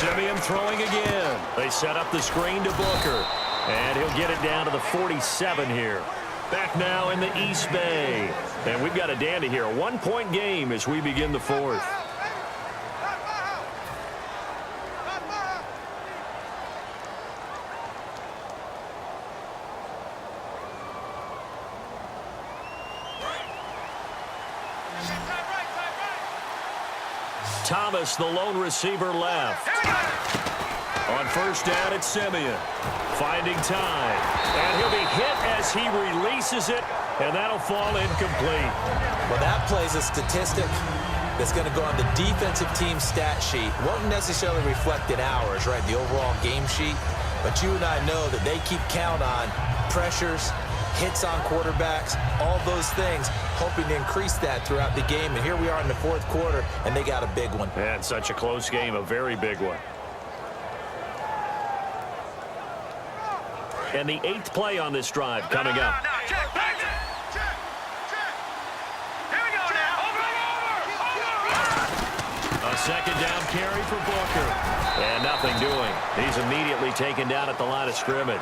Simeon throwing again. They set up the screen to Booker. And he'll get it down to the 47 here. Back now in the East Bay. And we've got a dandy here. A one-point game as we begin the fourth. Thomas, the lone receiver, left. On first down, it's Simeon. Finding time. And he'll be hit as he releases it, and that'll fall incomplete. Well, that plays a statistic that's going to go on the defensive team stat sheet. Won't necessarily reflect in ours, right, the overall game sheet. But you and I know that they keep count on pressures, hits on quarterbacks, all those things, hoping to increase that throughout the game. And here we are in the fourth quarter, and they got a big one. And such a close game, a very big one. And the 8th play on this drive coming up. A second down carry for Booker. And nothing doing. He's immediately taken down at the line of scrimmage.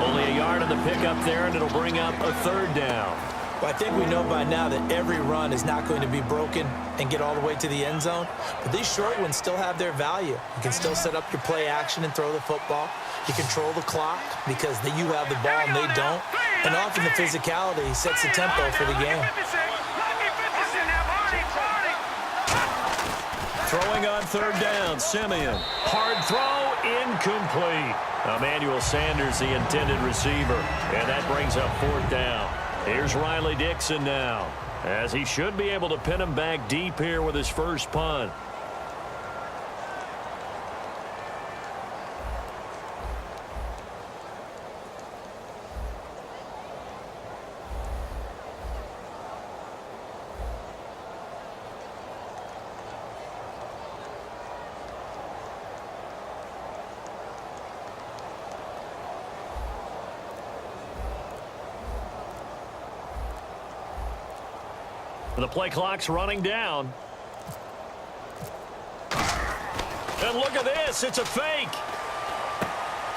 Only a yard on the pickup there, and it'll bring up a third down. Well, I think we know by now that every run is not going to be broken and get all the way to the end zone. But these short ones still have their value. You can still set up your play action and throw the football. You control the clock because you have the ball and they don't. And often the physicality sets the tempo for the game. Throwing on third down, Simeon. Hard throw, incomplete. Emmanuel Sanders, the intended receiver. And that brings up fourth down. Here's Riley Dixon now, as he should be able to pin him back deep here with his first punt. The play clock's running down. And look at this. It's a fake.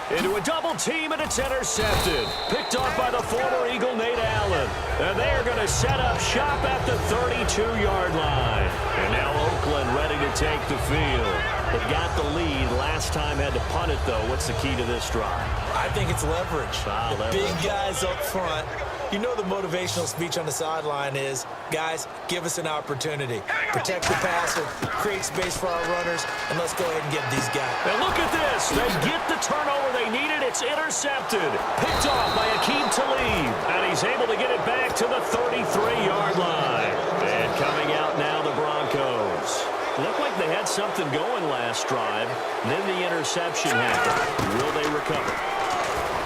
Into a double team, and it's intercepted. Picked off by the former Eagle, Nate Allen. And they are going to set up shop at the 32-yard line. And now Oakland ready to take the field. They got the lead. Last time had to punt it, though. What's the key to this drive? I think it's leverage. The big guys up front. You know the motivational speech on the sideline is, guys, give us an opportunity. Protect the passer, create space for our runners, and let's go ahead and get these guys. And look at this. They get the turnover they needed. It's intercepted. Picked off by Aqib Talib. And he's able to get it back to the 33-yard line. And coming out now, the Broncos. Looked like they had something going last drive. Then the interception happened. Will they recover?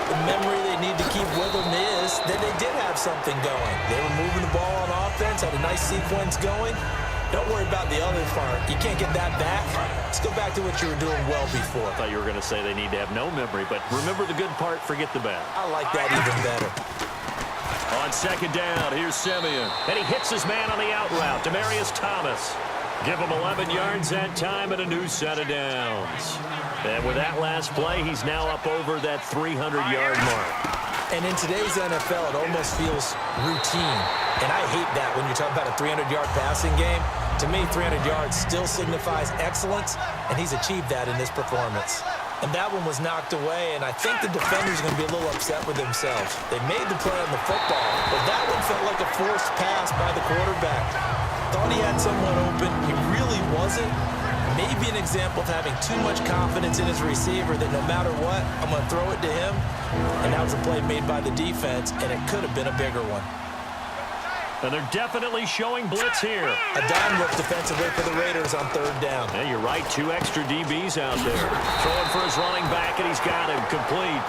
The memory they need to keep with them is that they did have something going. They were moving the ball on offense, had a nice sequence going. Don't worry about the other part. You can't get that back. Let's go back to what you were doing well before. I thought you were going to say they need to have no memory, but remember the good part, forget the bad. I like that even better. On second down, here's Simeon. And he hits his man on the out route, Demaryius Thomas. Give him 11 yards that time and a new set of downs. And with that last play, he's now up over that 300-yard mark. And in today's NFL, it almost feels routine. And I hate that when you're talking about a 300-yard passing game. To me, 300 yards still signifies excellence, and he's achieved that in this performance. And that one was knocked away, and I think the defenders are going to be a little upset with themselves. They made the play on the football, but that one felt like a forced pass by the quarterback. Thought he had someone open. He really wasn't. Maybe an example of having too much confidence in his receiver that no matter what, I'm going to throw it to him. And that was a play made by the defense, and it could have been a bigger one. And they're definitely showing blitz here. A dime look defensively for the Raiders on third down. Yeah, you're right. 2 extra DBs out there. Throwing for his running back, and he's got him complete.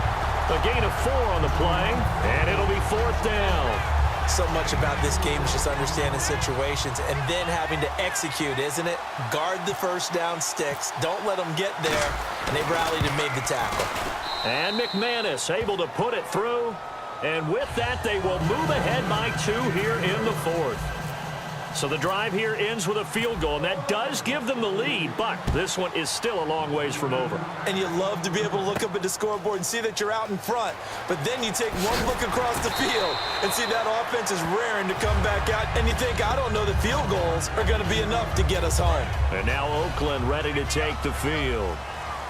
A gain of 4 on the play, and it'll be fourth down. So much about this game is just understanding situations and then having to execute, isn't it? Guard the first down sticks. Don't let them get there. And they rallied and made the tackle. And McManus able to put it through. And with that, they will move ahead by 2 here in the fourth. So the drive here ends with a field goal, and that does give them the lead, but this one is still a long ways from over. And you love to be able to look up at the scoreboard and see that you're out in front, but then you take one look across the field and see that offense is raring to come back out, and you think, I don't know that field goals are going to be enough to get us home. And now Oakland ready to take the field.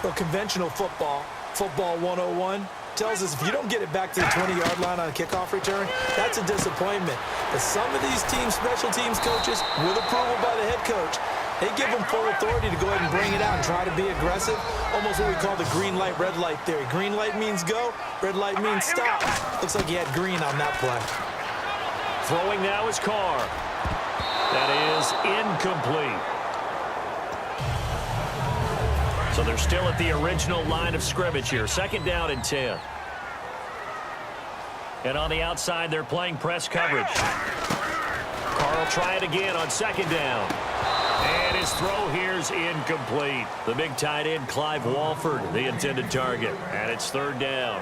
Well, conventional football 101, tells us if you don't get it back to the 20-yard line on a kickoff return, that's a disappointment. But some of these teams, special teams coaches, with approval by the head coach, they give them full authority to go ahead and bring it out and try to be aggressive, almost what we call the green light, red light theory. Green light means go, red light means stop. Looks like he had green on that play. Throwing now is Carr. That is incomplete. So they're still at the original line of scrimmage here. 2nd down and 10. And on the outside, they're playing press coverage. Carr will try it again on 2nd down. And his throw here's incomplete. The big tight end, Clive Walford, the intended target. And it's 3rd down.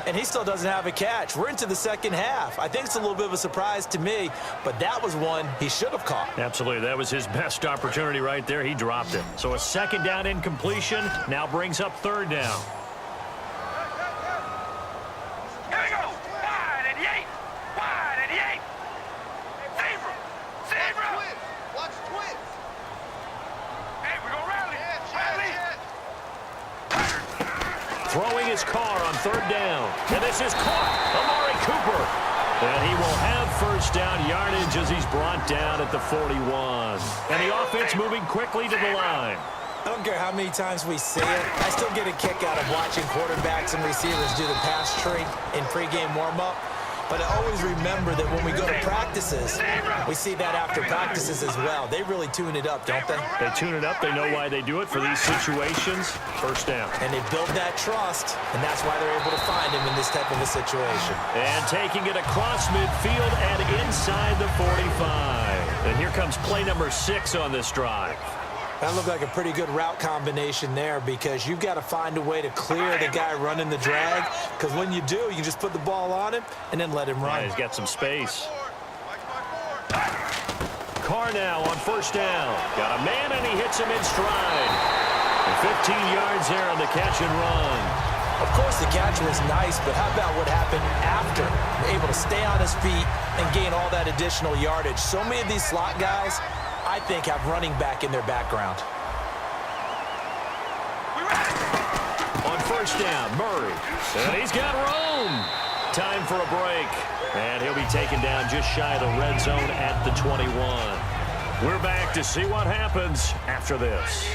And he still doesn't have a catch. We're into the second half. I think it's a little bit of a surprise to me, but that was one he should have caught. Absolutely. That was his best opportunity right there. He dropped it. So a 2nd down incompletion now brings up 3rd down. Here we go. Wide and Yates. Wide and Yates. Zebra. Zebra. Watch twins. Hey, we're going to rally. Rally. Throwing his Carr on 3rd down. And this is caught. Amari Cooper. And he will have 1st down yardage as he's brought down at the 41. And the offense moving quickly to the line. I don't care how many times we see it. I still get a kick out of watching quarterbacks and receivers do the pass tree in pregame warm-up. But I always remember that when we go to practices, we see that after practices as well. They really tune it up, don't they? They tune it up. They know why they do it for these situations. 1st down. And they build that trust, and that's why they're able to find him in this type of a situation. And taking it across midfield and inside the 45. And here comes play number 6 on this drive. That looked like a pretty good route combination there because you've got to find a way to clear the guy running the drag, because when you do, you just put the ball on him and then let him run. Yeah, he's got some space. Carr now on 1st down. Got a man, and he hits him in stride. And 15 yards there on the catch and run. Of course, the catch was nice, but how about what happened after? Able to stay on his feet and gain all that additional yardage. So many of these slot guys, I think, have running back in their background. On 1st down, Murray. And he's got room. Time for a break. And he'll be taken down just shy of the red zone at the 21. We're back to see what happens after this.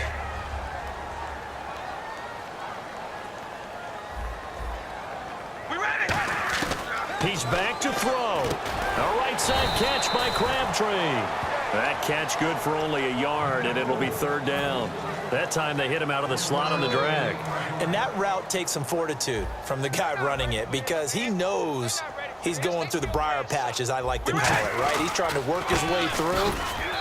He's back to throw. A right side catch by Crabtree. That catch good for only a yard, and it'll be 3rd down. That time they hit him out of the slot on the drag. And that route takes some fortitude from the guy running it because he knows he's going through the briar patch, as I like to call it, right? He's trying to work his way through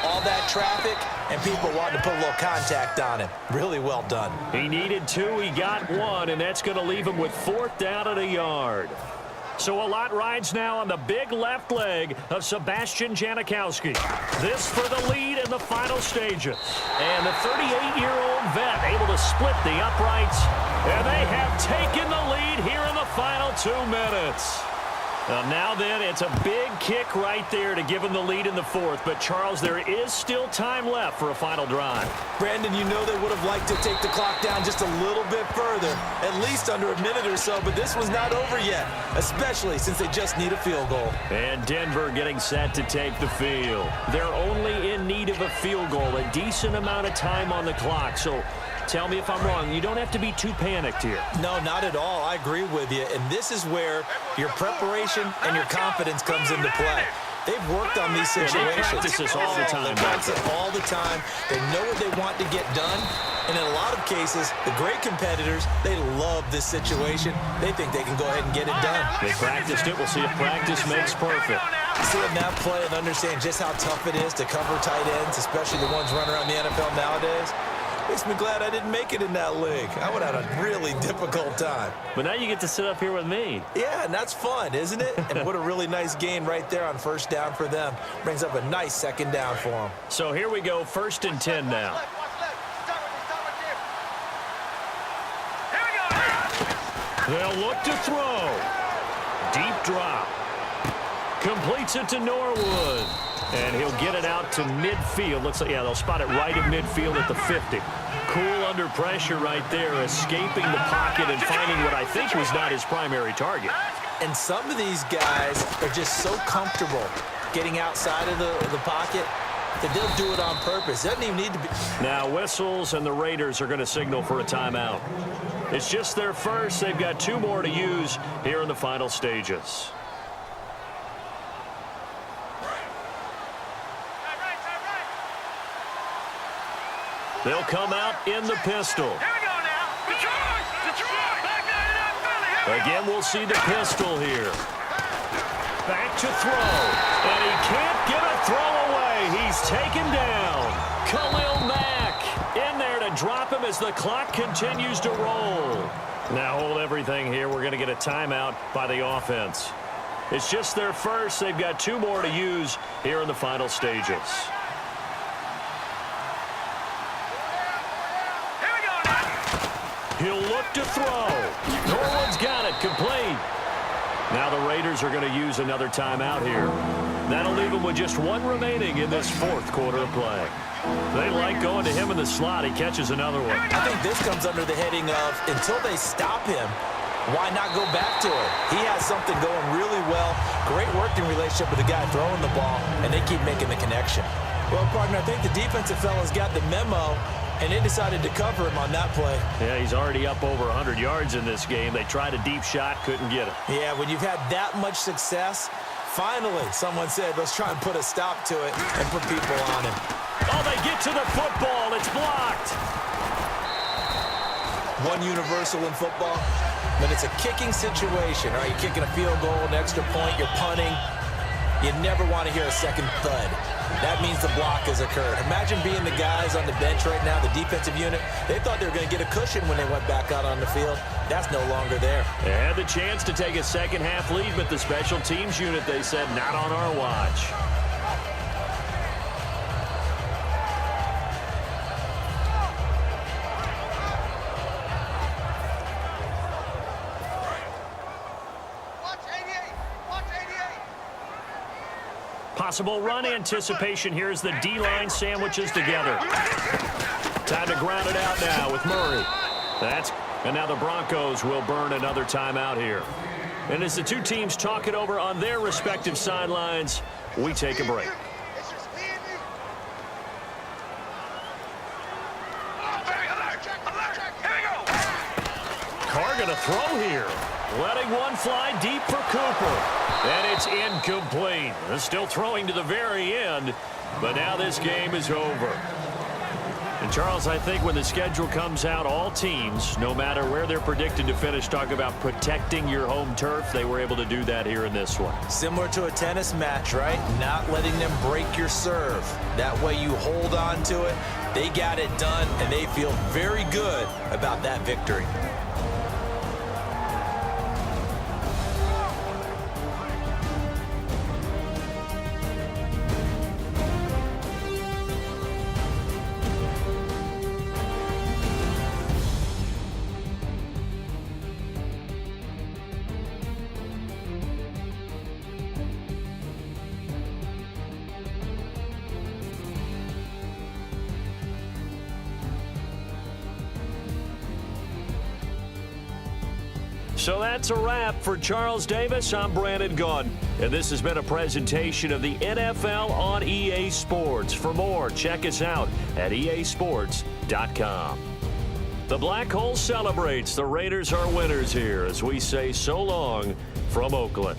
all that traffic, and people wanting to put a little contact on him. Really well done. He needed 2. He got 1, and that's going to leave him with 4th down at a yard. So a lot rides now on the big left leg of Sebastian Janikowski. This for the lead in the final stages. And the 38-year-old vet able to split the uprights. And they have taken the lead here in the final 2 minutes. Now then, it's a big kick right there to give him the lead in the 4th. But, Charles, there is still time left for a final drive. Brandon, you know they would have liked to take the clock down just a little bit further, at least under a minute or so. But this was not over yet, especially since they just need a field goal. And Denver getting set to take the field. They're only in need of a field goal, a decent amount of time on the clock. So tell me if I'm wrong. You don't have to be too panicked here. No, not at all. I agree with you. And this is where your preparation and your confidence comes into play. They've worked on these situations. They practice this all the time. They practice it all the time. They know what they want to get done. And in a lot of cases, the great competitors, they love this situation. They think they can go ahead and get it done. They practiced it. We'll see if practice makes perfect. Seeing that play and understand just how tough it is to cover tight ends, especially the ones running around the NFL nowadays. Makes me glad I didn't make it in that league. I would have had a really difficult time. But now you get to sit up here with me. Yeah, and that's fun, isn't it? And what a really nice gain right there on first down for them. Brings up a nice second down for them. So here we go, 1st and 10 now. They'll look to throw. Deep drop. Completes it to Norwood. And he'll get it out to midfield. Looks like, yeah, they'll spot it right at midfield at the 50. Cool under pressure right there, escaping the pocket and finding what I think was not his primary target. And some of these guys are just so comfortable getting outside of the pocket that they'll do it on purpose. Doesn't even need to be. Now whistles, and the Raiders are going to signal for a timeout. It's just their first. They've got 2 more to use here in the final stages. They'll come out in the pistol. Here we go now. Detroit! Detroit! Back Madden NFL. Again, we'll see the pistol here. Back to throw. And he can't get a throw away. He's taken down. Khalil Mack in there to drop him as the clock continues to roll. Now hold everything here. We're going to get a timeout by the offense. It's just their first. They've got 2 more to use here in the final stages. He'll look to throw. Norwood's got it, complete. Now the Raiders are going to use another timeout here. That'll leave them with just 1 remaining in this 4th quarter of play. They like going to him in the slot. He catches another one. I think this comes under the heading of, until they stop him, why not go back to it? He has something going really well. Great working relationship with the guy throwing the ball, and they keep making the connection. Well, partner, I think the defensive fellas got the memo, and they decided to cover him on that play. Yeah, he's already up over 100 yards in this game. They tried a deep shot, couldn't get it. Yeah, when you've had that much success, finally someone said, let's try and put a stop to it and put people on him. Oh, they get to the football. It's blocked. One universal in football, when it's a kicking situation, all right, you're kicking a field goal, an extra point, you're punting, you never want to hear a second thud. That means the block has occurred. Imagine being the guys on the bench right now, the defensive unit. They thought they were going to get a cushion when they went back out on the field. That's no longer there. They had the chance to take a second-half lead, but the special teams unit, they said, not on our watch. Possible run anticipation here as the D-line sandwiches together. Time to ground it out now with Murray. And now the Broncos will burn another timeout here. And as the 2 teams talk it over on their respective sidelines, we take a break. Carr going to throw here. Letting one fly deep for Cooper. And it's incomplete. They're still throwing to the very end, but now this game is over. And Charles, I think when the schedule comes out, all teams, no matter where they're predicted to finish, talk about protecting your home turf. They were able to do that here in this one. Similar to a tennis match, right? Not letting them break your serve. That way you hold on to it. They got it done, and they feel very good about that victory. So that's a wrap for Charles Davis. I'm Brandon Gunn, and this has been a presentation of the NFL on EA Sports. For more, check us out at easports.com. The Black Hole celebrates. The Raiders are winners here as we say so long from Oakland.